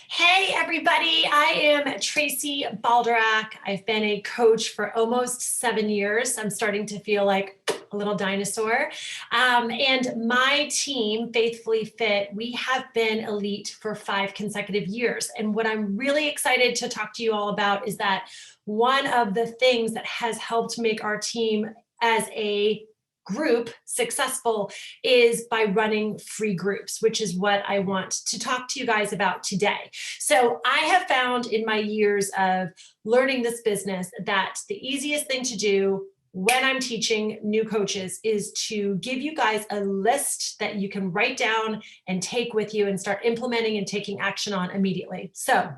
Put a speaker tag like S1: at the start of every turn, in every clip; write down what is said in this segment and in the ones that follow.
S1: Hey, everybody. I am Tracy Baldorak. I've been a coach for almost 7 years. I'm starting to feel like a little dinosaur. And my team, Faithfully Fit, we have been elite for 5 consecutive years. And what I'm really excited to talk to you all about is that one of the things that has helped make our team as a group successful is by running free groups, which is what I want to talk to you guys about today. So I have found in my years of learning this business that the easiest thing to do when I'm teaching new coaches is to give you guys a list that you can write down and take with you and start implementing and taking action on immediately. So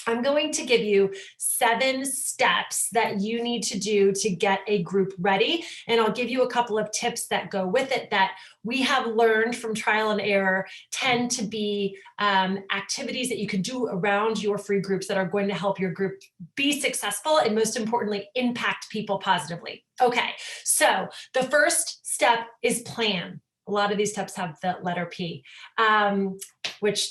S1: I'm going to give you 7 steps that you need to do to get a group ready. And I'll give you a couple of tips that go with it that we have learned from trial and error tend to be activities that you can do around your free groups that are going to help your group be successful and most importantly, impact people positively. Okay, so the first step is plan. A lot of these steps have the letter P, which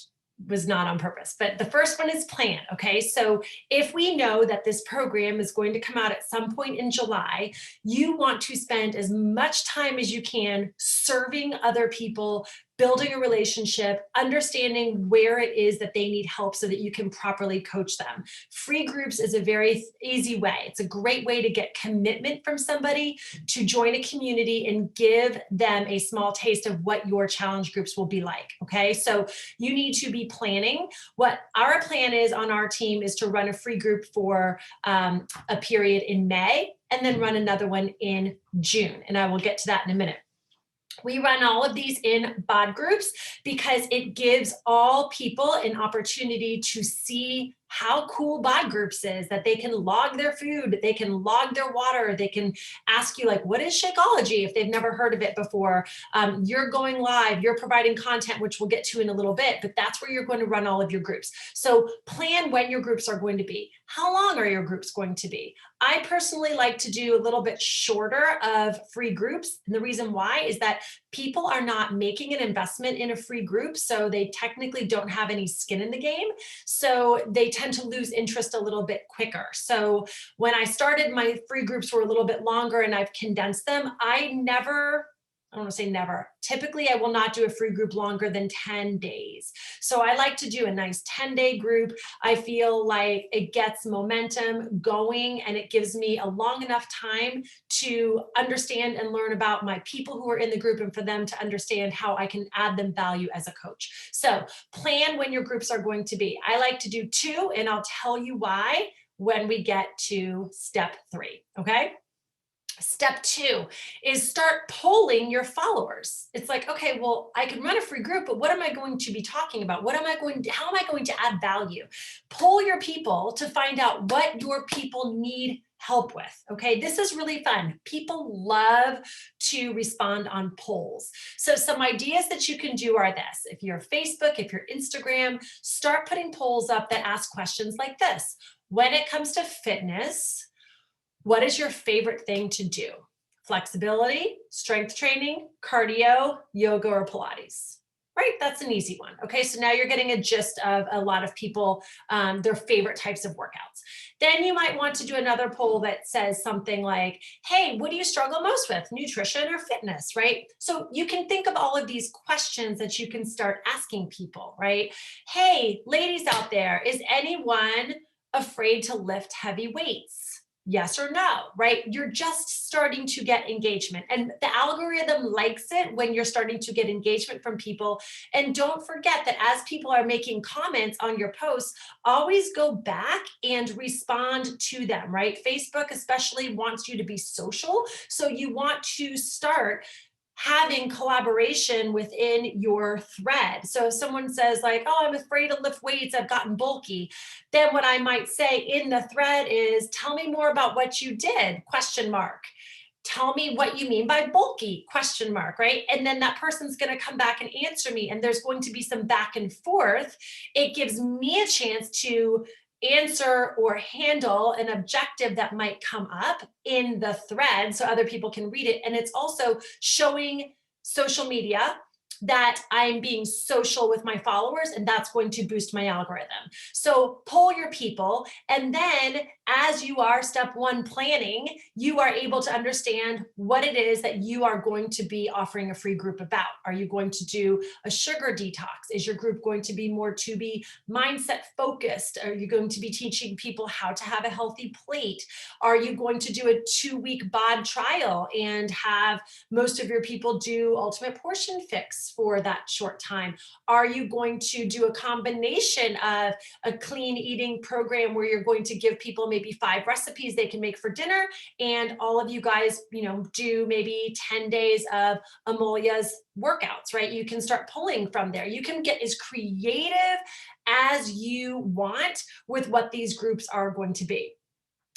S1: was not on purpose, but the first one is plan. Okay, so if we know that this program is going to come out at some point in July, you want to spend as much time as you can serving other people, building a relationship, understanding where it is that they need help so that you can properly coach them. Free groups is a very easy way. It's a great way to get commitment from somebody to join a community and give them a small taste of what your challenge groups will be like. Okay, so you need to be planning. What our plan is on our team is to run a free group for a period in May and then run another one in June. And I will get to that in a minute. We run all of these in bod groups because it gives all people an opportunity to see how cool bod groups is, that they can log their food, they can log their water, they can ask you like, what is Shakeology if they've never heard of it before. You're going live, you're providing content, which we'll get to in a little bit, but that's where you're going to run all of your groups. So plan when your groups are going to be. How long are your groups going to be? I personally like to do a little bit shorter of free groups. And the reason why is that people are not making an investment in a free group, so they technically don't have any skin in the game. So they tend to lose interest a little bit quicker. So when I started, my free groups were a little bit longer and I've condensed them. I don't want to say never. Typically, I will not do a free group longer than 10 days. So I like to do a nice 10-day group. I feel like it gets momentum going and it gives me a long enough time to understand and learn about my people who are in the group and for them to understand how I can add them value as a coach. So plan when your groups are going to be. I like to do 2, and I'll tell you why when we get to step 3, okay? Step 2 is start polling your followers. It's like, okay, well, I can run a free group, but what am I going to be talking about? How am I going to add value? Poll your people to find out what your people need help with. Okay, this is really fun. People love to respond on polls. So some ideas that you can do are this. If you're Facebook, if you're Instagram, start putting polls up that ask questions like this. When it comes to fitness, what is your favorite thing to do? Flexibility, strength training, cardio, yoga, or Pilates? Right? That's an easy one. Okay, so now you're getting a gist of a lot of people, their favorite types of workouts. Then you might want to do another poll that says something like, hey, what do you struggle most with? Nutrition or fitness, right? So you can think of all of these questions that you can start asking people, right? Hey, ladies out there, is anyone afraid to lift heavy weights? Yes or no, right? You're just starting to get engagement, and the algorithm likes it when you're starting to get engagement from people. And don't forget that as people are making comments on your posts, always go back and respond to them, right? Facebook especially wants you to be social. So you want to start having collaboration within your thread. So if someone says like, oh, I'm afraid to lift weights, I've gotten bulky, then what I might say in the thread is, tell me more about what you did, question mark. Tell me what you mean by bulky, question mark, right? And then that person's going to come back and answer me, and there's going to be some back and forth. It gives me a chance to answer or handle an objective that might come up in the thread so other people can read it. And it's also showing social media that I'm being social with my followers, and that's going to boost my algorithm. So poll your people, and then as you are step one planning, you are able to understand what it is that you are going to be offering a free group about. Are you going to do a sugar detox? Is your group going to be more to be mindset focused? Are you going to be teaching people how to have a healthy plate? Are you going to do a 2-week bod trial and have most of your people do ultimate portion fix for that short time? Are you going to do a combination of a clean eating program where you're going to give people maybe 5 recipes they can make for dinner, and all of you guys, do maybe 10 days of Amalia's workouts, right? You can start pulling from there. You can get as creative as you want with what these groups are going to be.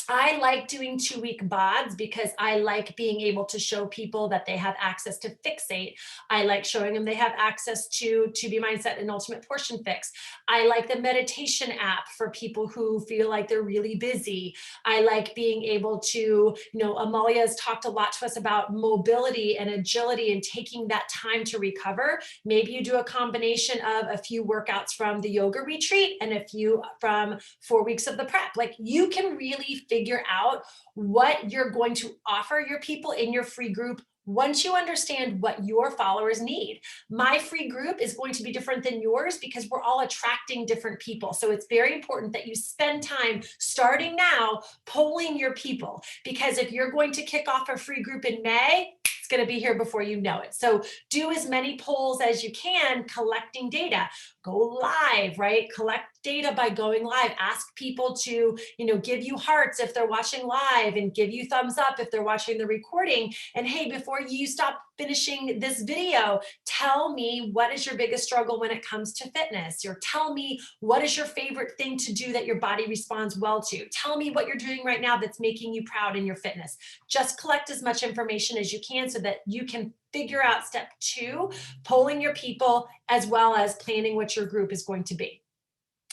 S1: I like doing 2-week bods because I like being able to show people that they have access to Fixate. I like showing them they have access to be Mindset and Ultimate Portion Fix. I like the meditation app for people who feel like they're really busy. I like being able to, Amalia has talked a lot to us about mobility and agility and taking that time to recover. Maybe you do a combination of a few workouts from the yoga retreat and a few from 4 weeks of the prep. Like, you can really figure out what you're going to offer your people in your free group once you understand what your followers need. My free group is going to be different than yours because we're all attracting different people. So it's very important that you spend time starting now polling your people, because if you're going to kick off a free group in May, it's going to be here before you know it. So do as many polls as you can, collecting data. Go live, right? Collect data by going live. Ask people to, give you hearts if they're watching live, and give you thumbs up if they're watching the recording. And hey, before you stop finishing this video, tell me, what is your biggest struggle when it comes to fitness? Or tell me, what is your favorite thing to do that your body responds well to? Tell me what you're doing right now that's making you proud in your fitness. Just collect as much information as you can so that you can figure out step 2, polling your people, as well as planning what your group is going to be.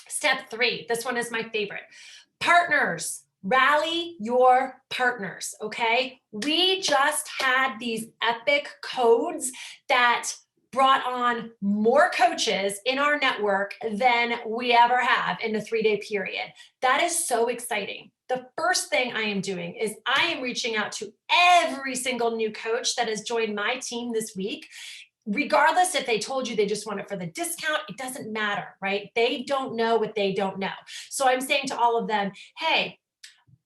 S1: Step 3, this one is my favorite. Partners. Rally your partners, okay? We just had these epic codes that brought on more coaches in our network than we ever have in a 3-day period. That is so exciting. The first thing I am doing is I am reaching out to every single new coach that has joined my team this week. Regardless if they told you they just want it for the discount, it doesn't matter, right? They don't know what they don't know. So I'm saying to all of them, hey,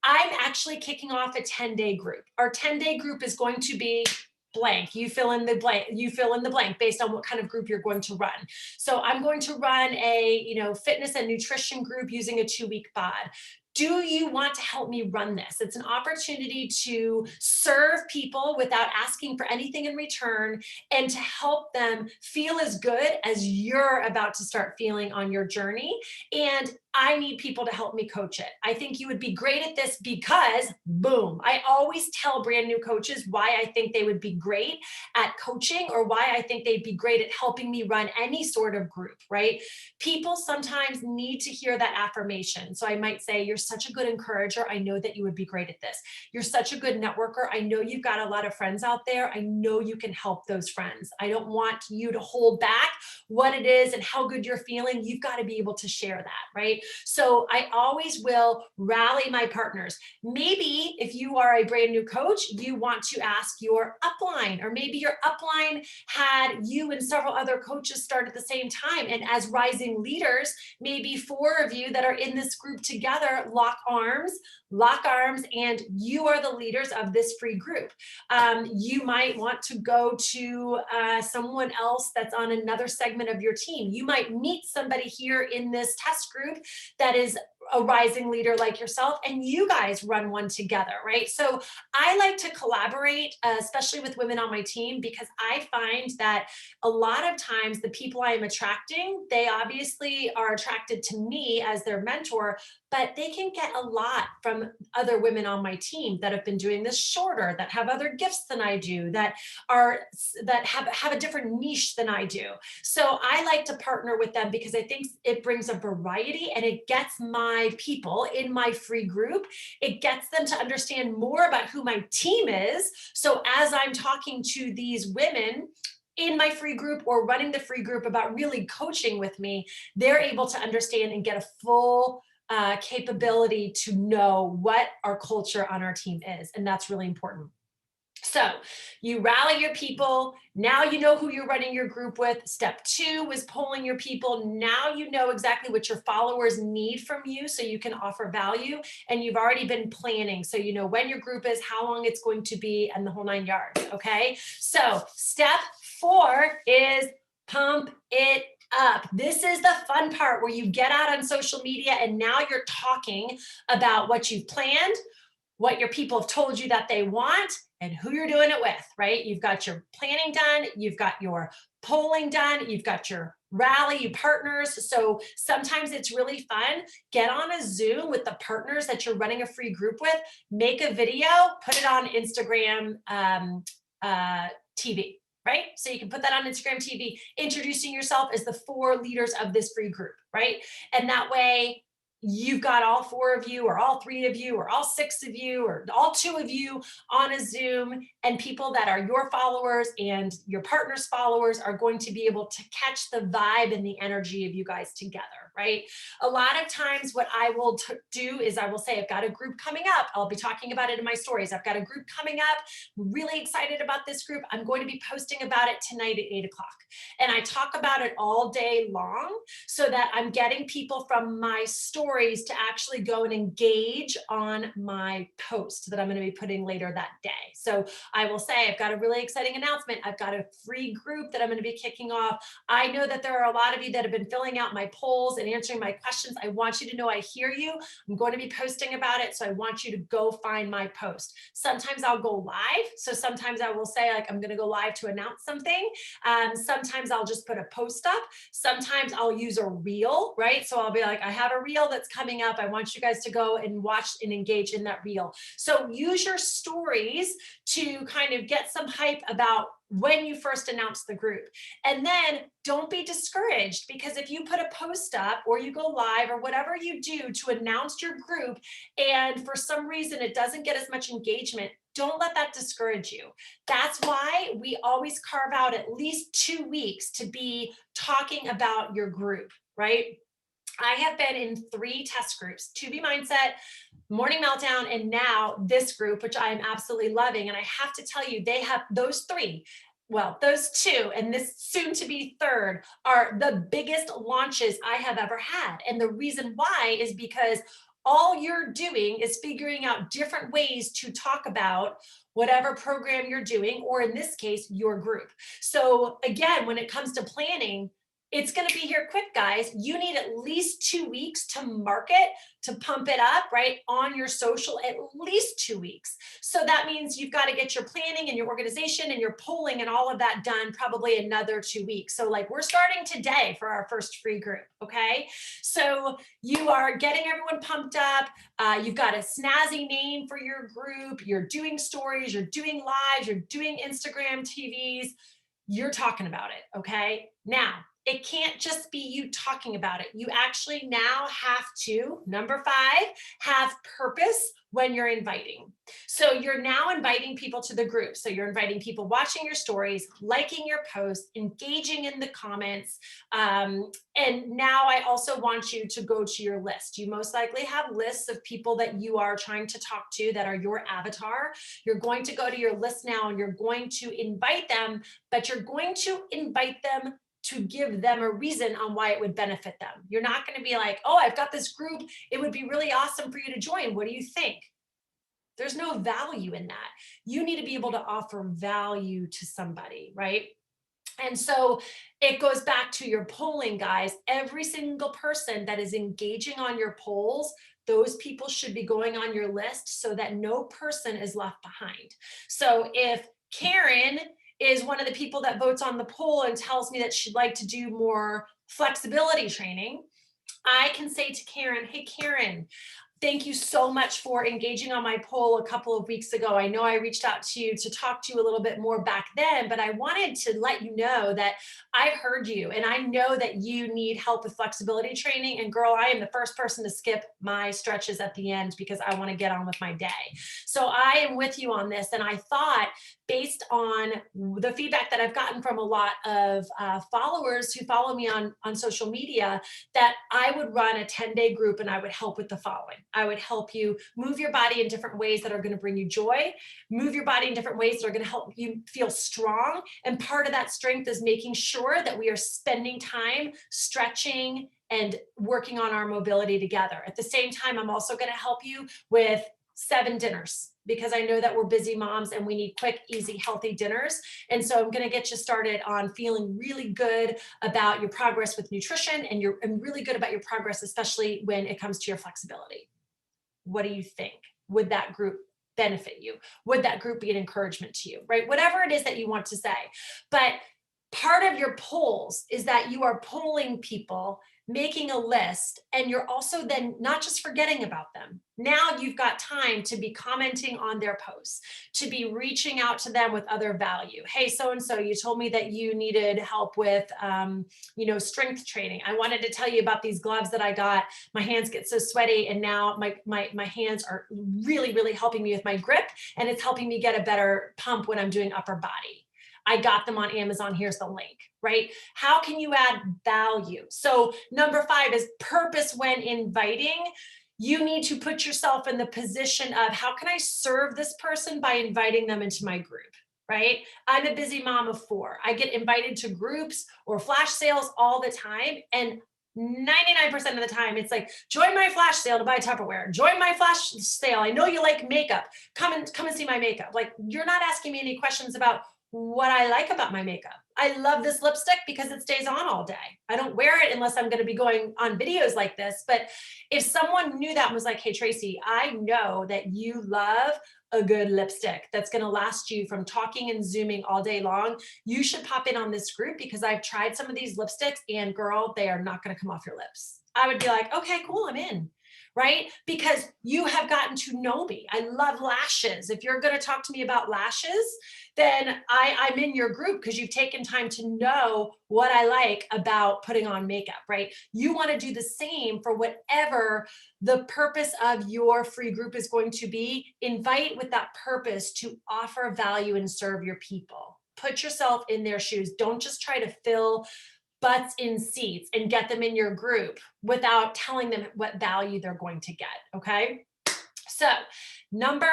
S1: I'm actually kicking off a 10-day group. Our 10-day group is going to be blank. You fill in the blank based on what kind of group you're going to run. So I'm going to run a, fitness and nutrition group using a 2-week bod. Do you want to help me run this? It's an opportunity to serve people without asking for anything in return, and to help them feel as good as you're about to start feeling on your journey. And I need people to help me coach it. I think you would be great at this because, boom, I always tell brand new coaches why I think they would be great at coaching, or why I think they'd be great at helping me run any sort of group, right? People sometimes need to hear that affirmation. So I might say, you're such a good encourager. I know that you would be great at this. You're such a good networker. I know you've got a lot of friends out there. I know you can help those friends. I don't want you to hold back what it is and how good you're feeling. You've got to be able to share that, right? So I always will rally my partners. Maybe if you are a brand new coach, you want to ask your upline, or maybe your upline had you and several other coaches start at the same time. And as rising leaders, maybe 4 of you that are in this group together lock arms, and you are the leaders of this free group. You might want to go to someone else that's on another segment of your team. You might meet somebody here in this test group that is a rising leader like yourself, and you guys run one together, right? So I like to collaborate, especially with women on my team, because I find that a lot of times the people I am attracting, they obviously are attracted to me as their mentor, but they can get a lot from other women on my team that have been doing this shorter, that have other gifts than I do, that have a different niche than I do. So I like to partner with them because I think it brings a variety, and it gets my people in my free group, it gets them to understand more about who my team is. So as I'm talking to these women, in my free group or running the free group about really coaching with me, they're able to understand and get a full capability to know what our culture on our team is. And that's really important. So you rally your people. Now you know who you're running your group with. Step 2 was polling your people. Now you know exactly what your followers need from you so you can offer value. And you've already been planning. So you know when your group is, how long it's going to be, and the whole 9 yards. Okay. So step 4 is pump it up. This is the fun part where you get out on social media and now you're talking about what you've planned, what your people have told you that they want, and who you're doing it with, right? You've got your planning done, you've got your polling done, you've got your rally, you partners. So sometimes it's really fun. Get on a Zoom with the partners that you're running a free group with, make a video, put it on Instagram TV, right? So you can put that on Instagram TV, introducing yourself as the 4 leaders of this free group, right? And that way, you've got all 4 of you or all 3 of you or all 6 of you or all 2 of you on a Zoom, and people that are your followers and your partner's followers are going to be able to catch the vibe and the energy of you guys together, right? A lot of times what I will do is I will say, I've got a group coming up. I'll be talking about it in my stories. I've got a group coming up. I'm really excited about this group. I'm going to be posting about it tonight at 8 o'clock. And I talk about it all day long so that I'm getting people from my stories to actually go and engage on my post that I'm going to be putting later that day. So I will say, I've got a really exciting announcement. I've got a free group that I'm going to be kicking off. I know that there are a lot of you that have been filling out my polls and answering my questions. I want you to know I hear you. I'm going to be posting about it. So I want you to go find my post. Sometimes I'll go live. So sometimes I will say, like, I'm going to go live to announce something. Sometimes I'll just put a post up. Sometimes I'll use a reel, right? So I'll be like, I have a reel that's coming up. I want you guys to go and watch and engage in that reel. So use your stories to kind of get some hype about when you first announce the group. And then don't be discouraged, because if you put a post up or you go live or whatever you do to announce your group, and for some reason it doesn't get as much engagement, don't let that discourage you. That's why we always carve out at least 2 weeks to be talking about your group, right? I have been in 3 test groups: To Be Mindset, Morning Meltdown, and now this group, which I am absolutely loving. And I have to tell you, they have those 3. Well, those 2 and this soon to be 3rd are the biggest launches I have ever had. And the reason why is because all you're doing is figuring out different ways to talk about whatever program you're doing, or in this case, your group. So again, when it comes to planning, it's going to be here quick, guys. You need at least 2 weeks to market, to pump it up, right, on your social, at least 2 weeks. So that means you've got to get your planning and your organization and your polling and all of that done probably another 2 weeks. So like, we're starting today for our first free group, okay? So you are getting everyone pumped up. You've got a snazzy name for your group. You're doing stories, you're doing lives, you're doing Instagram TVs. You're talking about it, okay? Now, it can't just be you talking about it. You actually now have to, number 5, have purpose when you're inviting. So you're now inviting people to the group. So you're inviting people watching your stories, liking your posts, engaging in the comments. And now I also want you to go to your list. You most likely have lists of people that you are trying to talk to that are your avatar. You're going to go to your list now and you're going to invite them, but you're going to invite them to give them a reason on why it would benefit them. You're not going to be like, oh, I've got this group. It would be really awesome for you to join. What do you think? There's no value in that. You need to be able to offer value to somebody, right? And so it goes back to your polling, guys. Every single person that is engaging on your polls, those people should be going on your list so that no person is left behind. So if Karen is one of the people that votes on the poll and tells me that she'd like to do more flexibility training, I can say to Karen, hey, Karen, Thank you so much for engaging on my poll a couple of weeks ago. I know I reached out to you to talk to you a little bit more back then, but I wanted to let you know that I heard you and I know that you need help with flexibility training. And girl, I am the first person to skip my stretches at the end because I want to get on with my day. So I am with you on this. And I thought, based on the feedback that I've gotten from a lot of followers who follow me on social media, that I would run a 10-day group and I would help with the following. I would help you move your body in different ways that are going to bring you joy, move your body in different ways that are going to help you feel strong. And part of that strength is making sure that we are spending time stretching and working on our mobility together. At the same time, I'm also going to help you with 7 dinners because I know that we're busy moms and we need quick, easy, healthy dinners. And so I'm going to get you started on feeling really good about your progress with nutrition and really good about your progress, especially when it comes to your flexibility. What do you think? Would that group benefit you? Would that group be an encouragement to you, right? Whatever it is that you want to say. But part of your polls is that you are polling people, making a list, and you're also then not just forgetting about them. Now you've got time to be commenting on their posts, to be reaching out to them with other value. Hey, so-and-so, you told me that you needed help with, strength training. I wanted to tell you about these gloves that I got. My hands get so sweaty and now my hands are really, really helping me with my grip, and it's helping me get a better pump when I'm doing upper body. I got them on Amazon. Here's the link, right? How can you add value? So number 5 is purpose when inviting. You need to put yourself in the position of how can I serve this person by inviting them into my group, right? I'm a busy mom of 4. I get invited to groups or flash sales all the time. And 99% of the time, it's like, join my flash sale to buy Tupperware. Join my flash sale. I know you like makeup. Come and see my makeup. Like, you're not asking me any questions about what I like about my makeup. I love this lipstick because it stays on all day. I don't wear it unless I'm going to be going on videos like this. But if someone knew that and was like, hey, Tracy, I know that you love a good lipstick that's going to last you from talking and Zooming all day long, you should pop in on this group because I've tried some of these lipsticks and girl, they are not going to come off your lips. I would be like, okay, cool, I'm in. Right? Because you have gotten to know me. I love lashes. If you're going to talk to me about lashes, then I'm in your group because you've taken time to know what I like about putting on makeup, right? You want to do the same for whatever the purpose of your free group is going to be. Invite with that purpose to offer value and serve your people. Put yourself in their shoes. Don't just try to fill butts in seats and get them in your group without telling them what value they're going to get, okay? So number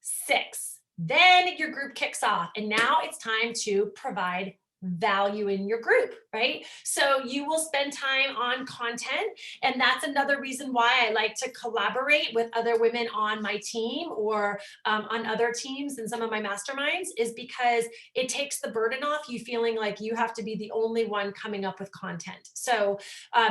S1: 6, then your group kicks off and now it's time to provide value in your group, right? So you will spend time on content, and that's another reason why I like to collaborate with other women on my team or on other teams in some of my masterminds, is because it takes the burden off you feeling like you have to be the only one coming up with content. So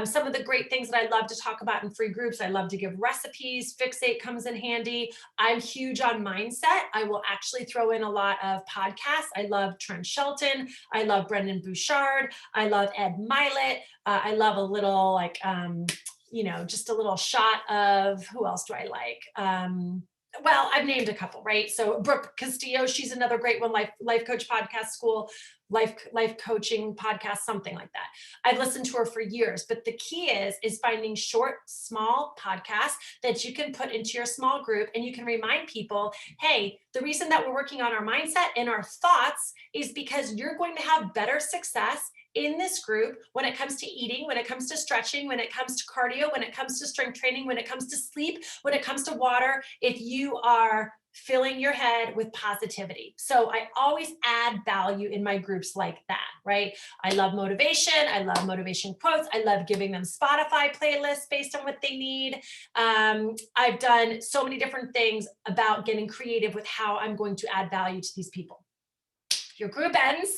S1: some of the great things that I love to talk about in free groups, I love to give recipes. Fixate comes in handy. I'm huge on mindset. I will actually throw in a lot of podcasts. I love Trent Shelton. I love Brendan Bouchard. I love Ed Milet. I love a little just a little shot of, who else do I like? Well, I've named a couple, right? So Brooke Castillo, she's another great one, life coach podcast school, life coaching podcast, something like that. I've listened to her for years, but the key is finding short, small podcasts that you can put into your small group, and you can remind people, hey, the reason that we're working on our mindset and our thoughts is because you're going to have better success in this group when it comes to eating, when it comes to stretching, when it comes to cardio, when it comes to strength training, when it comes to sleep, when it comes to water, if you are filling your head with positivity. So I always add value in my groups like that, right? I love motivation. I love motivation quotes. I love giving them Spotify playlists based on what they need. I've done so many different things about getting creative with how I'm going to add value to these people. Your group ends.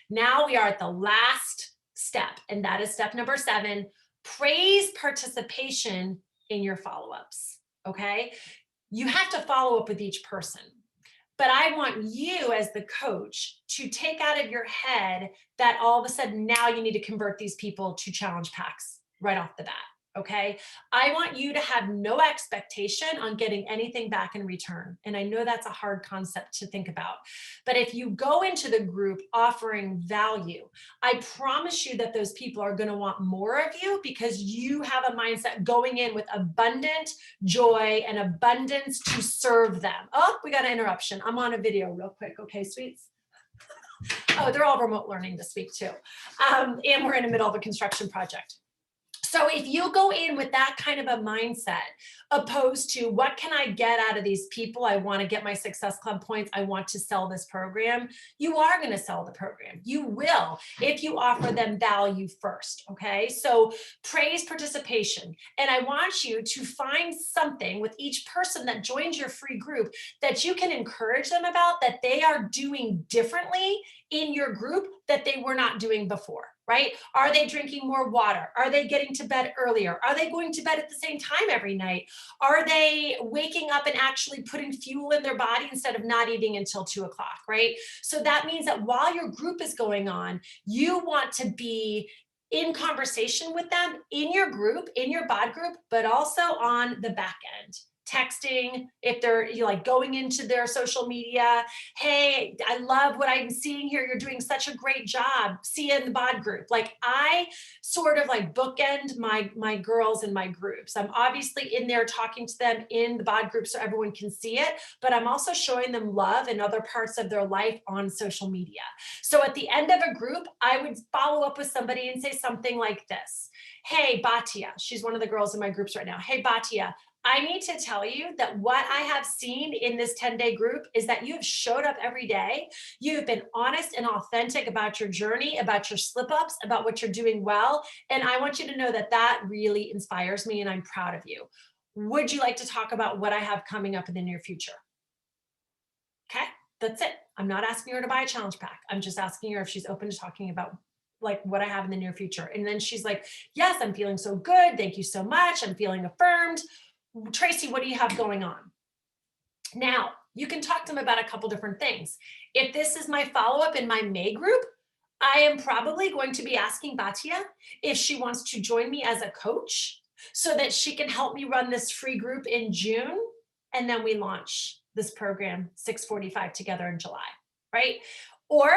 S1: Now we are at the last step, and that is step number 7, praise participation in your follow-ups, okay? You have to follow up with each person, but I want you as the coach to take out of your head that all of a sudden now you need to convert these people to challenge packs right off the bat, Okay. I want you to have no expectation on getting anything back in return. And I know that's a hard concept to think about. But if you go into the group offering value, I promise you that those people are going to want more of you because you have a mindset going in with abundant joy and abundance to serve them. Oh, we got an interruption. I'm on a video real quick. Okay, sweets. Oh, they're all remote learning this week too. And we're in the middle of a construction project. So if you go in with that kind of a mindset, opposed to what can I get out of these people? I want to get my Success Club points. I want to sell this program. You are going to sell the program. You will if you offer them value first. Okay. So praise participation. And I want you to find something with each person that joins your free group that you can encourage them about that they are doing differently in your group that they were not doing before. Right? Are they drinking more water? Are they getting to bed earlier? Are they going to bed at the same time every night? Are they waking up and actually putting fuel in their body instead of not eating until 2 o'clock, right? So that means that while your group is going on, you want to be in conversation with them in your group, in your bod group, but also on the back end. Texting, if they're like going into their social media, hey, I love what I'm seeing here. You're doing such a great job. See you in the bod group. Like I sort of like bookend my girls in my groups. I'm obviously in there talking to them in the bod group so everyone can see it, but I'm also showing them love in other parts of their life on social media. So at the end of a group, I would follow up with somebody and say something like this. Hey, Batia, she's one of the girls in my groups right now. Hey, Batia, I need to tell you that what I have seen in this 10-day group is that you've showed up every day. You've been honest and authentic about your journey, about your slip-ups, about what you're doing well. And I want you to know that that really inspires me and I'm proud of you. Would you like to talk about what I have coming up in the near future? Okay, that's it. I'm not asking her to buy a challenge pack. I'm just asking her if she's open to talking about like what I have in the near future. And then she's like, yes, I'm feeling so good. Thank you so much. I'm feeling affirmed. Tracy, what do you have going on? Now, you can talk to them about a couple different things. If this is my follow-up in my May group, I am probably going to be asking Batia if she wants to join me as a coach so that she can help me run this free group in June. And then we launch this program 645 together in July, right? Or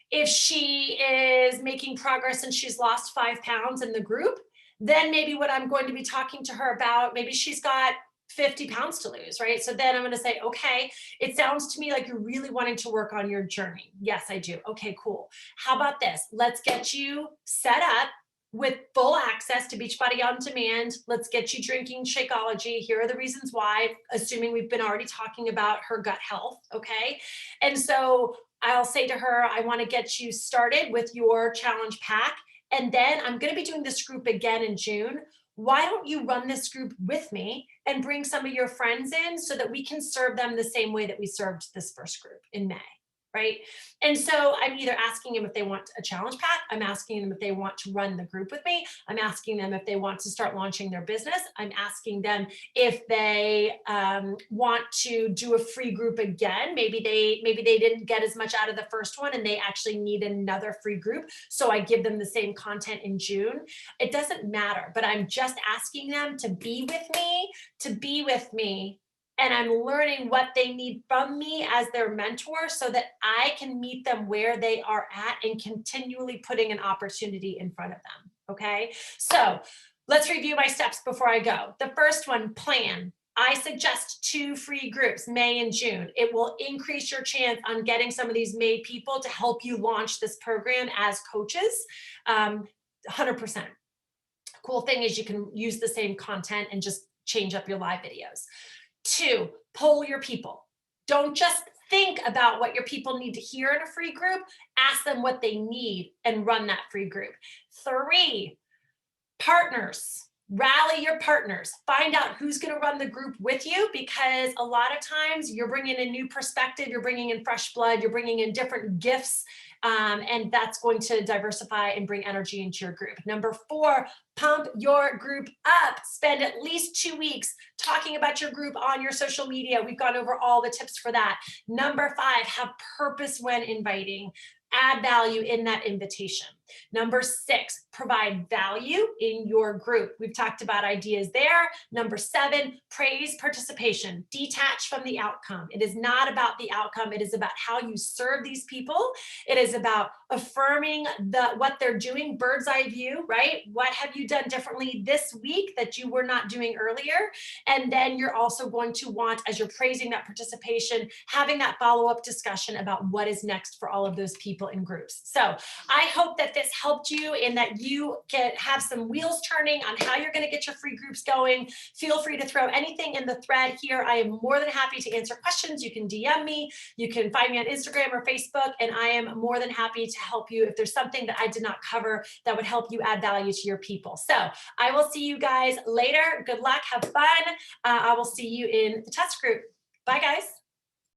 S1: if she is making progress and she's lost 5 pounds in the group, then maybe what I'm going to be talking to her about, maybe she's got 50 pounds to lose, right? So then I'm going to say, okay, it sounds to me like you're really wanting to work on your journey. Yes, I do. Okay, cool. How about this? Let's get you set up with full access to Beachbody On Demand. Let's get you drinking Shakeology. Here are the reasons why, assuming we've been already talking about her gut health, okay? And so I'll say to her, I want to get you started with your challenge pack. And then I'm going to be doing this group again in June. Why don't you run this group with me and bring some of your friends in so that we can serve them the same way that we served this first group in May, right? And so I'm either asking them if they want a challenge pack. I'm asking them if they want to run the group with me. I'm asking them if they want to start launching their business. I'm asking them if they want to do a free group again. Maybe they didn't get as much out of the first one and they actually need another free group. So I give them the same content in June. It doesn't matter, but I'm just asking them to be with me, and I'm learning what they need from me as their mentor so that I can meet them where they are at and continually putting an opportunity in front of them, okay? So let's review my steps before I go. The first one, plan. I suggest 2 free groups, May and June. It will increase your chance on getting some of these May people to help you launch this program as coaches, 100%. Cool thing is you can use the same content and just change up your live videos. 2, poll your people. Don't just think about what your people need to hear in a free group. Ask them what they need and run that free group. 3, partners. Rally your partners. Find out who's going to run the group with you, because a lot of times you're bringing in new perspective, you're bringing in fresh blood, you're bringing in different gifts, and that's going to diversify and bring energy into your group. Number 4, pump your group up. Spend at least 2 weeks talking about your group on your social media. We've gone over all the tips for that. Number 5, have purpose when inviting. Add value in that invitation. Number 6, provide value in your group. We've talked about ideas there. Number 7, praise participation. Detach from the outcome. It is not about the outcome. It is about how you serve these people. It is about affirming what they're doing, bird's eye view, right? What have you done differently this week that you were not doing earlier? And then you're also going to want, as you're praising that participation, having that follow-up discussion about what is next for all of those people in groups. So I hope that this helped you and that you can have some wheels turning on how you're going to get your free groups going. Feel free to throw anything in the thread here. I am more than happy to answer questions. You can DM me, you can find me on Instagram or Facebook, and I am more than happy to help you if there's something that I did not cover that would help you add value to your people. So I will see you guys later. Good luck, have fun. I will see you in the test group. Bye, guys.